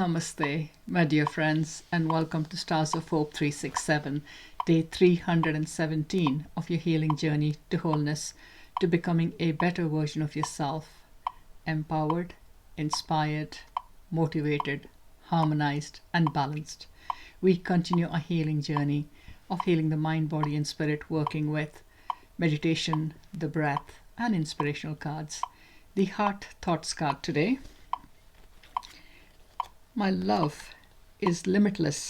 Namaste, my dear friends, and welcome to Stars of Hope 367, day 317 of your healing journey to wholeness, to becoming a better version of yourself, empowered, inspired, motivated, harmonized, and balanced. We continue our healing journey of healing the mind, body, and spirit, working with meditation, the breath, and inspirational cards. The Heart Thoughts card today. My love is limitless.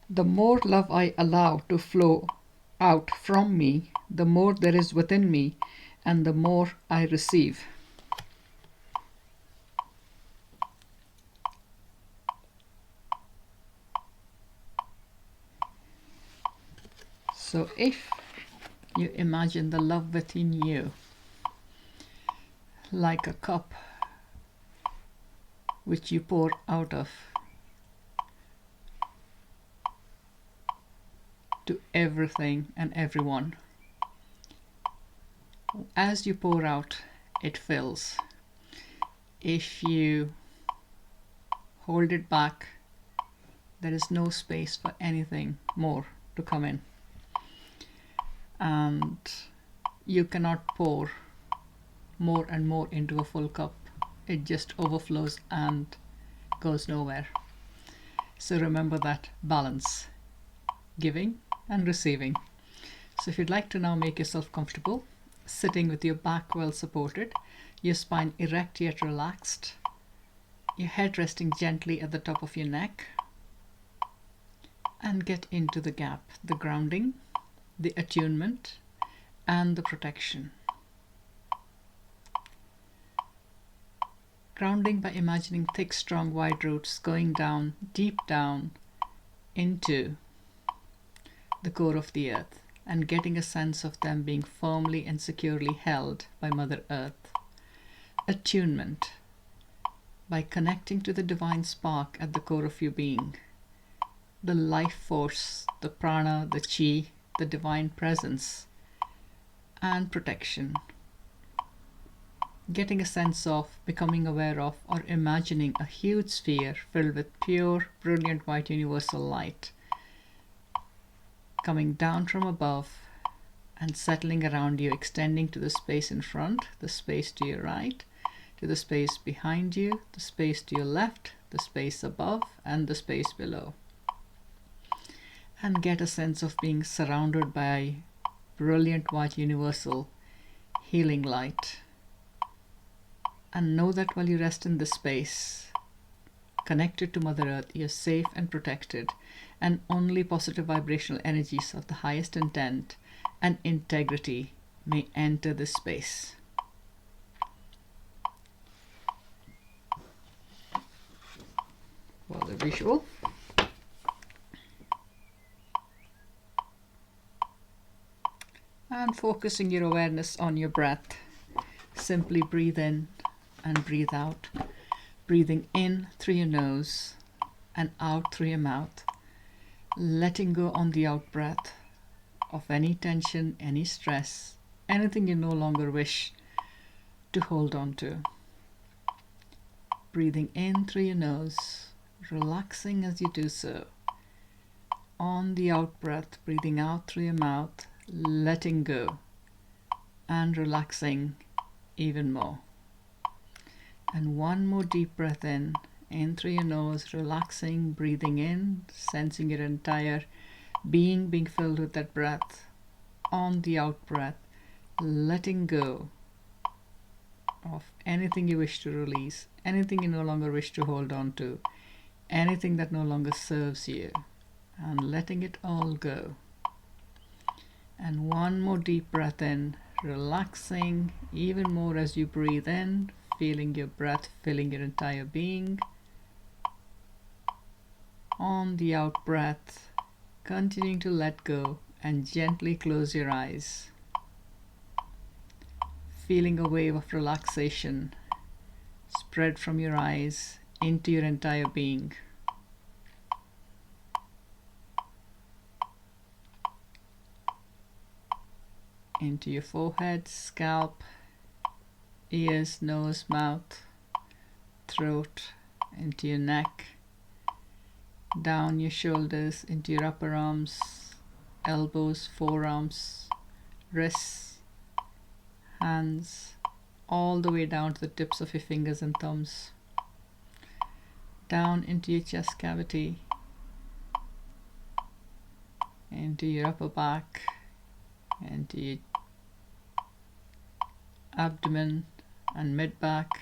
The more love I allow to flow out from me, the more there is within me, and the more I receive. So if you imagine the love within you like a cup which you pour out of to everything and everyone. As you pour out, it fills. If you hold it back, there is no space for anything more to come in. And you cannot pour more and more into a full cup. It just overflows and goes nowhere. So remember that balance, giving and receiving. So if you'd like to now make yourself comfortable, sitting with your back well supported, your spine erect yet relaxed, your head resting gently at the top of your neck, and get into the gap, the grounding, the attunement, and the protection. Grounding by imagining thick, strong, wide roots going down, deep down into the core of the earth, and getting a sense of them being firmly and securely held by Mother Earth. Attunement by connecting to the divine spark at the core of your being, the life force, the prana, the chi, the divine presence, and protection. Getting a sense of, becoming aware of, or imagining a huge sphere filled with pure, brilliant white universal light coming down from above and settling around you, extending to the space in front, the space to your right, to the space behind you, the space to your left, the space above, and the space below. And get a sense of being surrounded by brilliant white universal healing light. And know that while you rest in this space, connected to Mother Earth, you're safe and protected, and only positive vibrational energies of the highest intent and integrity may enter this space. For the visual. And focusing your awareness on your breath. Simply breathe in and breathe out. Breathing in through your nose and out through your mouth. Letting go on the out breath of any tension, any stress, anything you no longer wish to hold on to. Breathing in through your nose, relaxing as you do so. On the out breath, breathing out through your mouth, letting go and relaxing even more. And one more deep breath in through your nose, relaxing, breathing in, sensing your entire being filled with that breath. On the out breath, letting go of anything you wish to release, anything you no longer wish to hold on to, anything that no longer serves you, and letting it all go. And one more deep breath in, relaxing even more as you breathe in, feeling your breath filling your entire being. On the out breath, continuing to let go and gently close your eyes. Feeling a wave of relaxation spread from your eyes into your entire being. into your forehead, scalp, ears, nose, mouth, throat, into your neck, down your shoulders, into your upper arms, elbows, forearms, wrists, hands, all the way down to the tips of your fingers and thumbs, down into your chest cavity, into your upper back, into your abdomen and mid-back,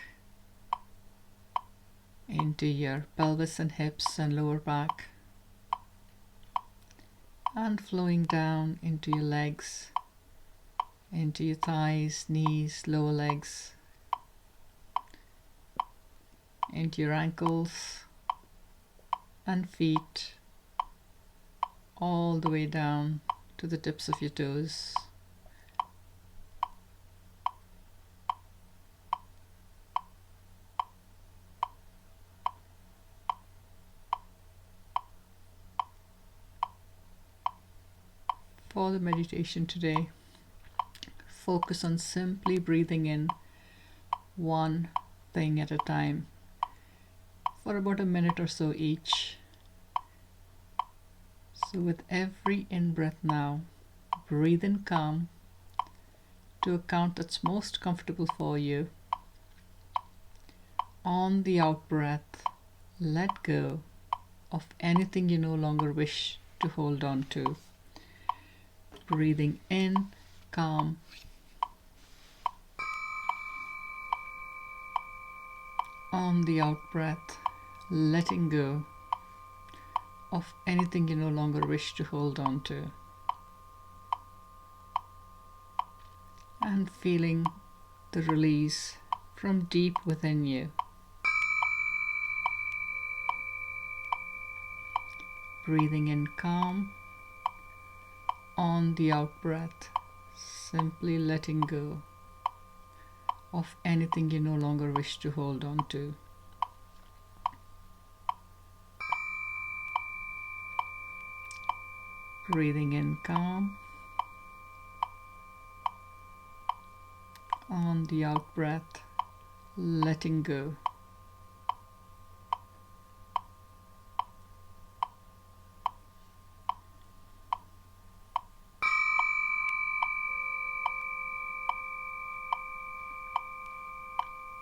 into your pelvis and hips and lower back, and flowing down into your legs, into your thighs, knees, lower legs, into your ankles and feet, all the way down to the tips of your toes. For the meditation today, focus on simply breathing in one thing at a time for about a minute or so each. So with every in-breath now, breathe in calm to a count that's most comfortable for you. On the out-breath, let go of anything you no longer wish to hold on to. Breathing in, calm. On the out-breath, letting go of anything you no longer wish to hold on to. And feeling the release from deep within you. Breathing in calm. On the out-breath, simply letting go of anything you no longer wish to hold on to. Breathing in calm. On the out-breath, letting go.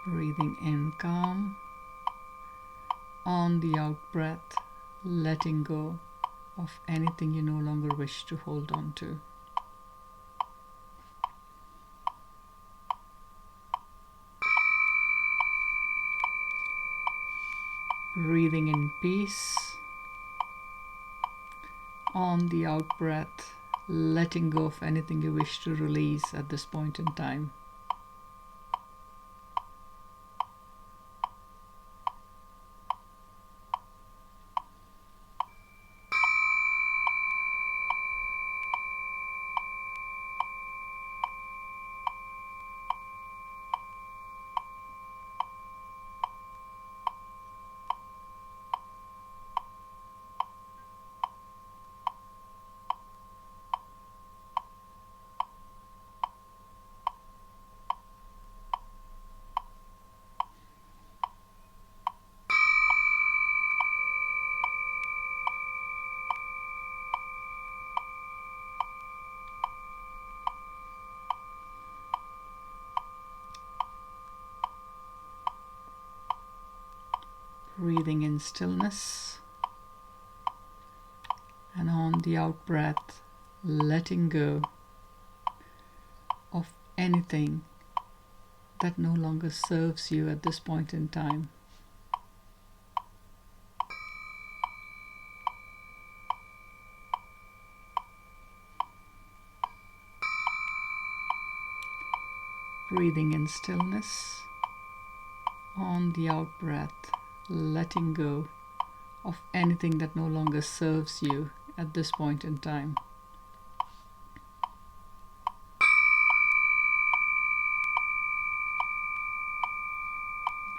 Breathing in calm. On the out-breath, letting go of anything you no longer wish to hold on to. Breathing in peace. On the out-breath, letting go of anything you wish to release at this point in time. Breathing in stillness, and on the out-breath, letting go of anything that no longer serves you at this point in time. Breathing in stillness, on the out-breath, letting go of anything that no longer serves you at this point in time.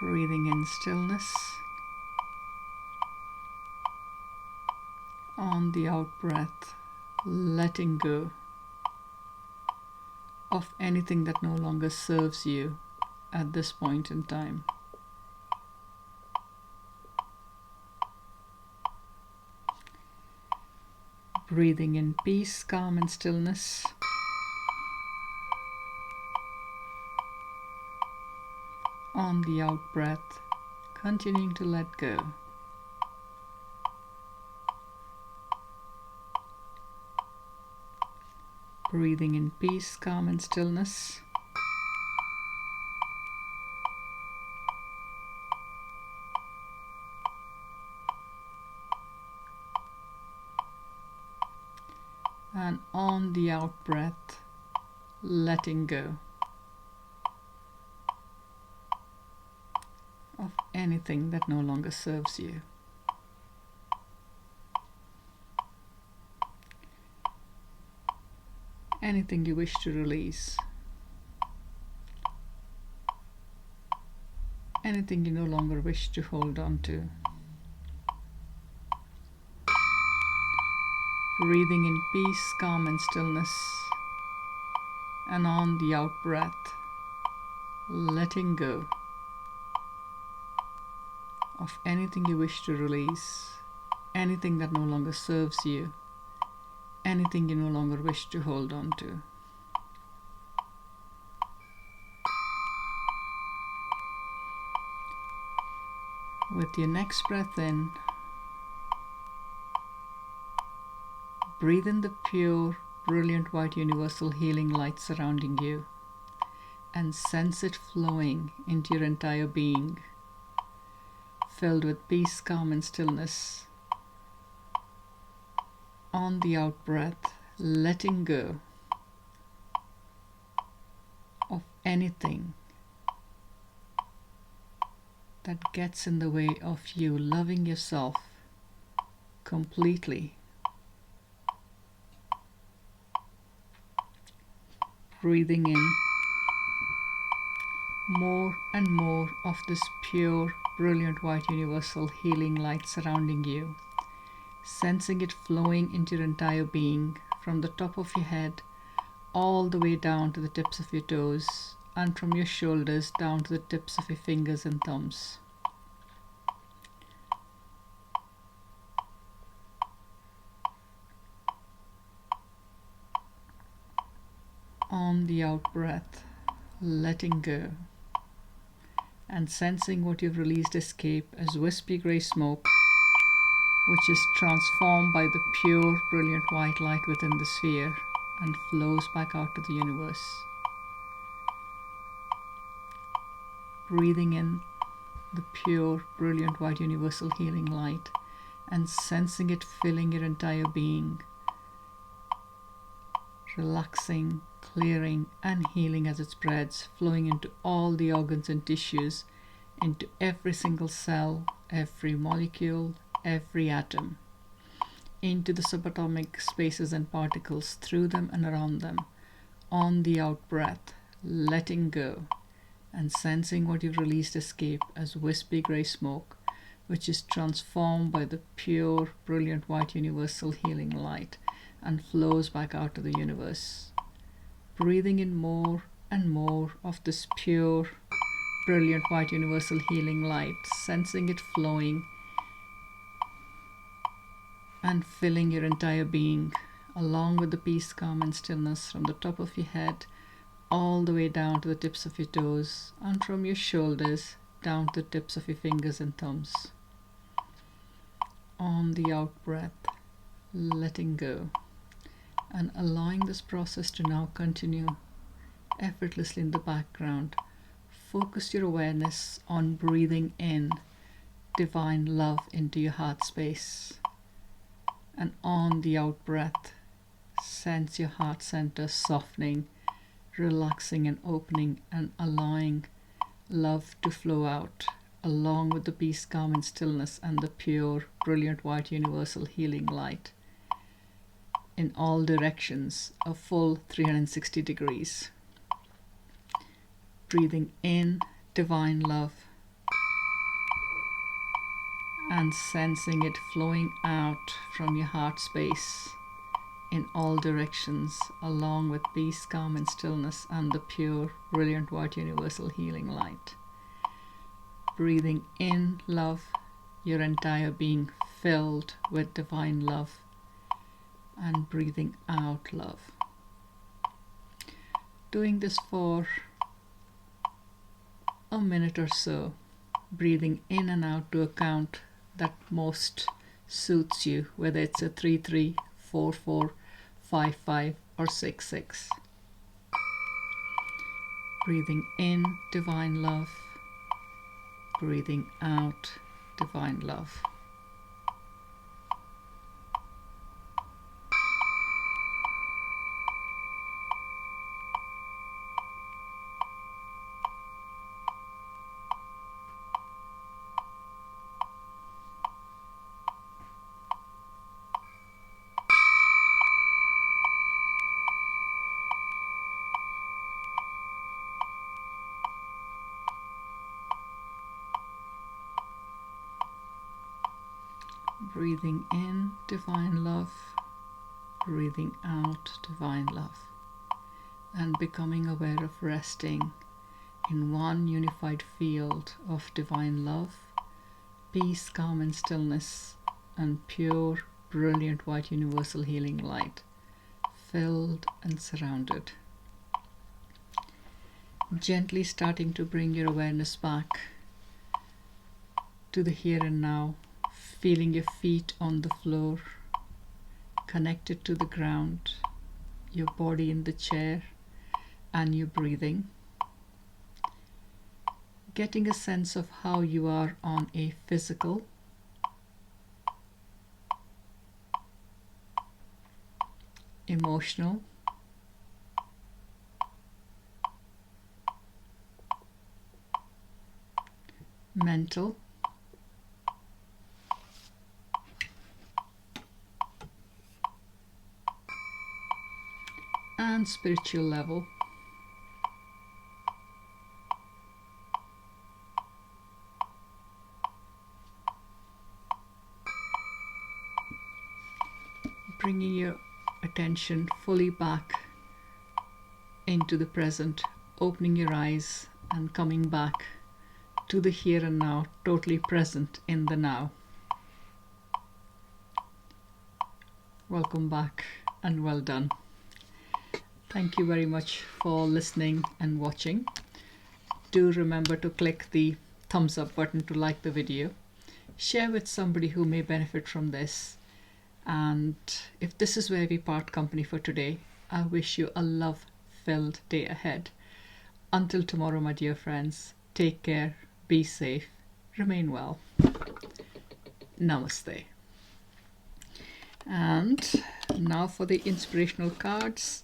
Breathing in stillness, on the out-breath, letting go of anything that no longer serves you at this point in time. Breathing in peace, calm, and stillness. On the out breath, continuing to let go. Breathing in peace, calm, and stillness. And on the out breath, letting go of anything that no longer serves you. Anything you wish to release. Anything you no longer wish to hold on to. Breathing in peace, calm, and stillness. And on the out breath, letting go of anything you wish to release, anything that no longer serves you, anything you no longer wish to hold on to. With your next breath in, breathe in the pure, brilliant white universal healing light surrounding you and sense it flowing into your entire being, filled with peace, calm, and stillness. On the out breath, letting go of anything that gets in the way of you loving yourself completely. Breathing in more and more of this pure, brilliant white universal healing light surrounding you, sensing it flowing into your entire being from the top of your head all the way down to the tips of your toes, and from your shoulders down to the tips of your fingers and thumbs. On the out breath, letting go and sensing what you've released escape as wispy grey smoke, which is transformed by the pure, brilliant white light within the sphere and flows back out to the universe. Breathing in the pure, brilliant white universal healing light and sensing it filling your entire being, relaxing, clearing, and healing as it spreads, flowing into all the organs and tissues, into every single cell, every molecule, every atom, into the subatomic spaces and particles through them and around them. On the out breath, letting go and sensing what you've released escape as wispy grey smoke, which is transformed by the pure, brilliant white universal healing light and flows back out to the universe. Breathing in more and more of this pure, brilliant white universal healing light, sensing it flowing and filling your entire being, along with the peace, calm, and stillness from the top of your head all the way down to the tips of your toes, and from your shoulders down to the tips of your fingers and thumbs. On the out breath, letting go and allowing this process to now continue effortlessly in the background. Focus your awareness on breathing in divine love into your heart space, and on the out breath, sense your heart center softening, relaxing, and opening, and allowing love to flow out along with the peace, calm, and stillness and the pure, brilliant white universal healing light in all directions, a full 360 degrees. Breathing in divine love and sensing it flowing out from your heart space in all directions, along with peace, calm, and stillness, and the pure, brilliant, white, universal healing light. Breathing in love, your entire being filled with divine love, and breathing out love. Doing this for a minute or so, breathing in and out to a count that most suits you, whether it's a 3-3, 4-4, 5-5, or 6-6. Breathing in divine love, breathing out divine love. Breathing in divine love, breathing out divine love, and becoming aware of resting in one unified field of divine love, peace, calm, and stillness, and pure, brilliant, white, universal healing light, filled and surrounded. Gently starting to bring your awareness back to the here and now, feeling your feet on the floor, connected to the ground, your body in the chair, and your breathing. Getting a sense of how you are on a physical, emotional, mental, and spiritual level. Bringing your attention fully back into the present, opening your eyes and coming back to the here and now, totally present in the now. Welcome back and well done. Thank you very much for listening and watching. Do remember to click the thumbs up button to like the video. Share with somebody who may benefit from this. And if this is where we part company for today, I wish you a love-filled day ahead. Until tomorrow, my dear friends, take care, be safe, remain well. Namaste. And now for the inspirational cards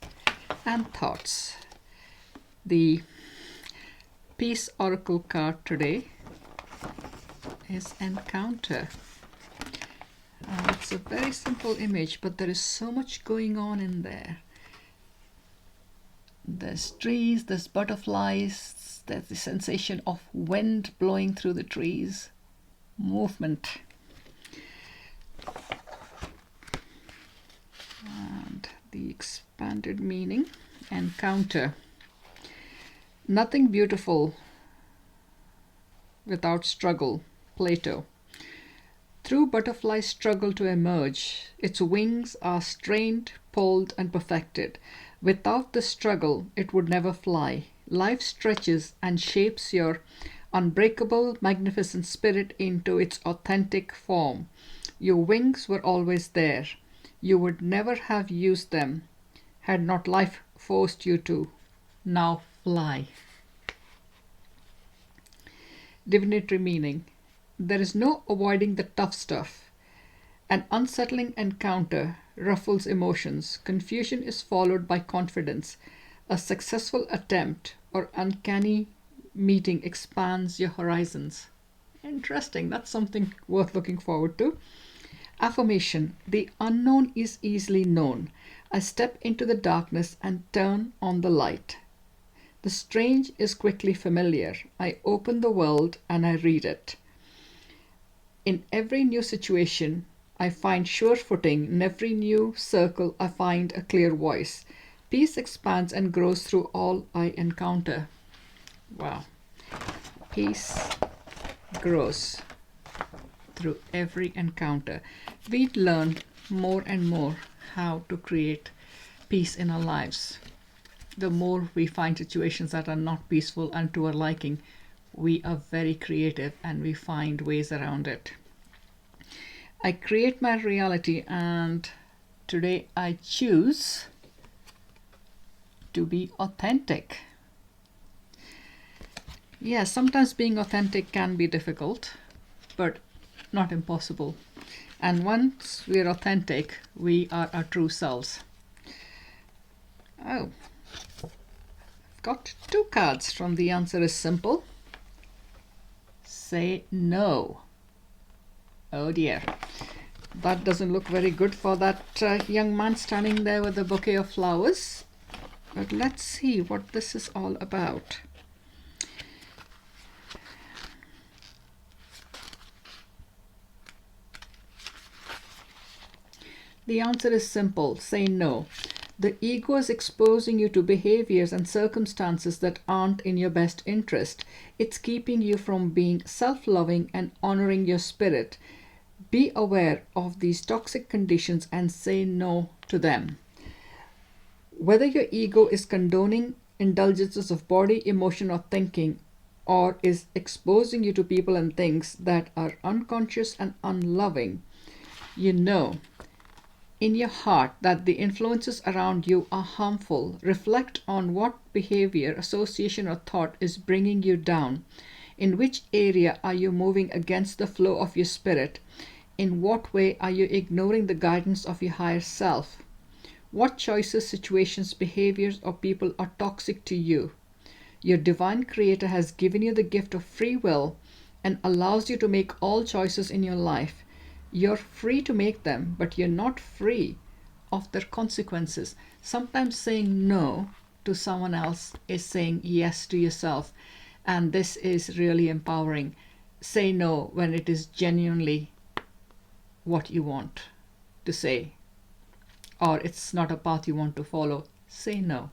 and thoughts. The Peace Oracle card today is Encounter. It's a very simple image, but there is so much going on in there. There's trees, there's butterflies, there's the sensation of wind blowing through the trees, movement. And the expanded meaning, encounter. Nothing beautiful without struggle, Plato. Through butterfly's struggle to emerge, its wings are strained, pulled, and perfected. Without the struggle, it would never fly. Life stretches and shapes your unbreakable, magnificent spirit into its authentic form. Your wings were always there. You would never have used them had not life forced you to. Now fly. Divinatory meaning. There is no avoiding the tough stuff. An unsettling encounter ruffles emotions. Confusion is followed by confidence. A successful attempt or uncanny meeting expands your horizons. Interesting. That's something worth looking forward to. Affirmation. The unknown is easily known. I step into the darkness and turn on the light. The strange is quickly familiar. I open the world and I read it. In every new situation, I find sure footing. In every new circle, I find a clear voice. Peace expands and grows through all I encounter. Wow. Peace grows through every encounter. We learn more and more how to create peace in our lives. The more we find situations that are not peaceful and to our liking, we are very creative and we find ways around it. I create my reality, and today I choose to be authentic. Yes, sometimes being authentic can be difficult, but not impossible. And once we're authentic, we are our true selves. Oh, got two cards from The Answer is Simple. Say no. Oh dear. That doesn't look very good for that young man standing there with a bouquet of flowers. But let's see what this is all about. The answer is simple. Say no. The ego is exposing you to behaviors and circumstances that aren't in your best interest. It's keeping you from being self-loving and honoring your spirit. Be aware of these toxic conditions and say no to them. Whether your ego is condoning indulgences of body, emotion, or thinking, or is exposing you to people and things that are unconscious and unloving, you know in your heart that the influences around you are harmful. Reflect on what behavior, association, or thought is bringing you down. In which area are you moving against the flow of your spirit? In what way are you ignoring the guidance of your higher self? What choices, situations, behaviors, or people are toxic to you? Your divine creator has given you the gift of free will and allows you to make all choices in your life. You're free to make them, but you're not free of their consequences. Sometimes saying no to someone else is saying yes to yourself, and this is really empowering. Say no when it is genuinely what you want to say, or it's not a path you want to follow. Say no.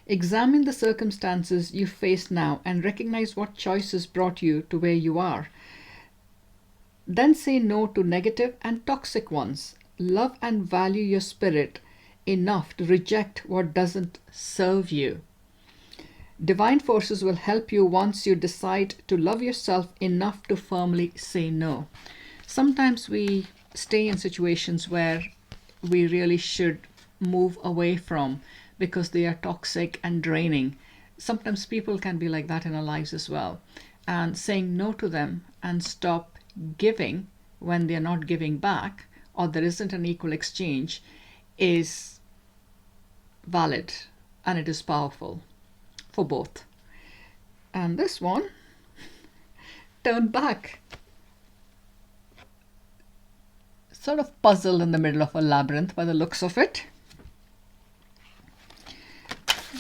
Examine the circumstances you face now and recognize what choices brought you to where you are. Then say no to negative and toxic ones. Love and value your spirit enough to reject what doesn't serve you. Divine forces will help you once you decide to love yourself enough to firmly say no. Sometimes we stay in situations where we really should move away from because they are toxic and draining. Sometimes people can be like that in our lives as well. And saying no to them and stop giving when they're not giving back, or there isn't an equal exchange, is valid and it is powerful for both. And this one, turn back. Sort of puzzled in the middle of a labyrinth by the looks of it.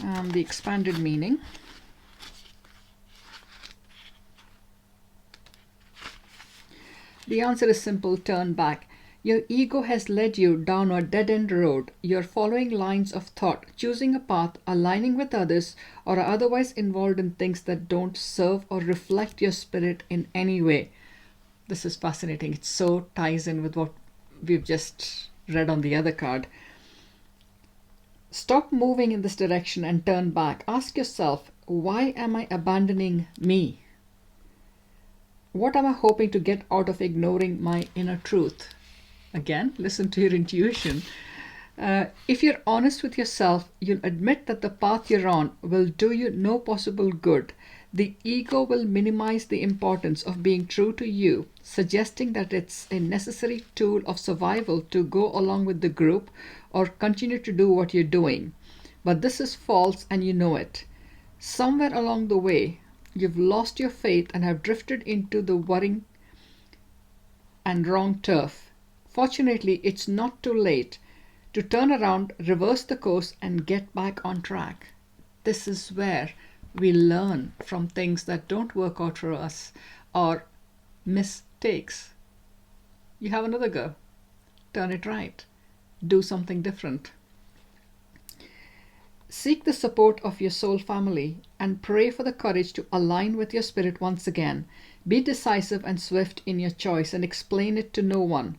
The expanded meaning. The answer is simple. Turn back. Your ego has led you down a dead-end road. You're following lines of thought, choosing a path, aligning with others, or are otherwise involved in things that don't serve or reflect your spirit in any way. This is fascinating. It so ties in with what we've just read on the other card. Stop moving in this direction and turn back. Ask yourself, why am I abandoning me? What am I hoping to get out of ignoring my inner truth? Again, listen to your intuition. If you're honest with yourself, you'll admit that the path you're on will do you no possible good. The ego will minimize the importance of being true to you, suggesting that it's a necessary tool of survival to go along with the group or continue to do what you're doing. But this is false and you know it. Somewhere along the way, you've lost your faith and have drifted into the worrying and wrong turf. Fortunately, it's not too late to turn around, reverse the course, and get back on track. This is where we learn from things that don't work out for us or mistakes. you have another go. Turn it right. Do something different. Seek the support of your soul family and pray for the courage to align with your spirit once again. Be decisive and swift in your choice and explain it to no one.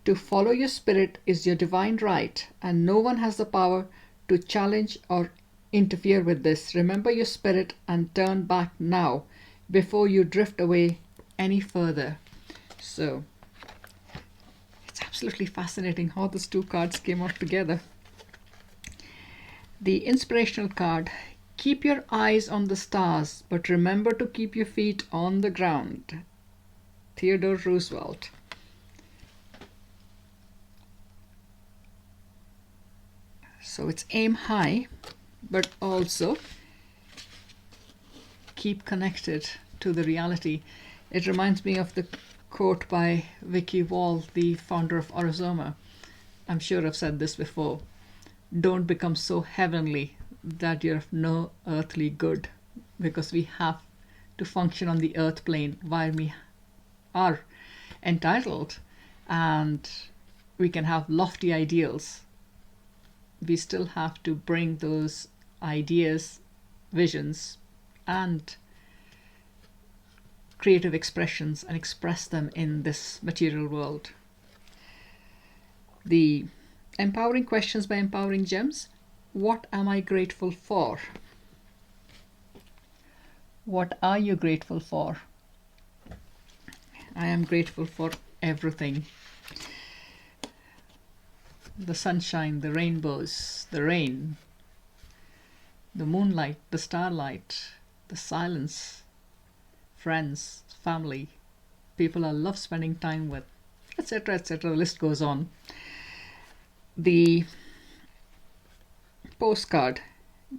To follow your spirit is your divine right, and no one has the power to challenge or interfere with this. Remember your spirit and turn back now before you drift away any further. So, it's absolutely fascinating how those two cards came out together. The inspirational card, keep your eyes on the stars, but remember to keep your feet on the ground. Theodore Roosevelt. So it's aim high, but also keep connected to the reality. It reminds me of the quote by Vicky Wall, the founder of Aurizoma. I'm sure I've said this before. Don't become so heavenly that you're of no earthly good, because we have to function on the earth plane while we are entitled and we can have lofty ideals. We still have to bring those ideas, visions, and creative expressions and express them in this material world. The empowering questions by Empowering Gems. What am I grateful for? What are you grateful for? I am grateful for everything. The sunshine, the rainbows, the rain, the moonlight, the starlight, the silence, friends, family, people I love spending time with, etc., etc. The list goes on. The postcard,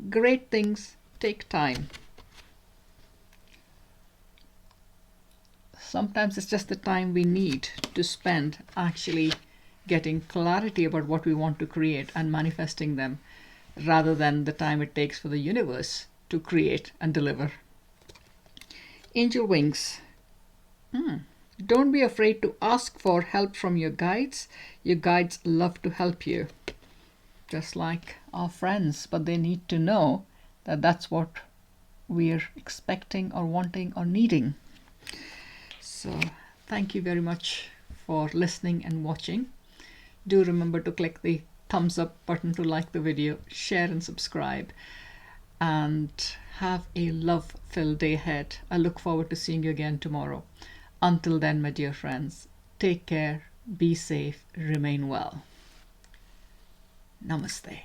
great things take time. Sometimes it's just the time we need to spend actually getting clarity about what we want to create and manifesting them, rather than the time it takes for the universe to create and deliver. Angel wings. Don't be afraid to ask for help from your guides. Your guides love to help you, just like our friends, but they need to know that that's what we're expecting or wanting or needing. So thank you very much for listening and watching. Do remember to click the thumbs up button to like the video, share and subscribe, and have a love-filled day ahead. I look forward to seeing you again tomorrow. Until then, my dear friends, take care, be safe, remain well. Namaste.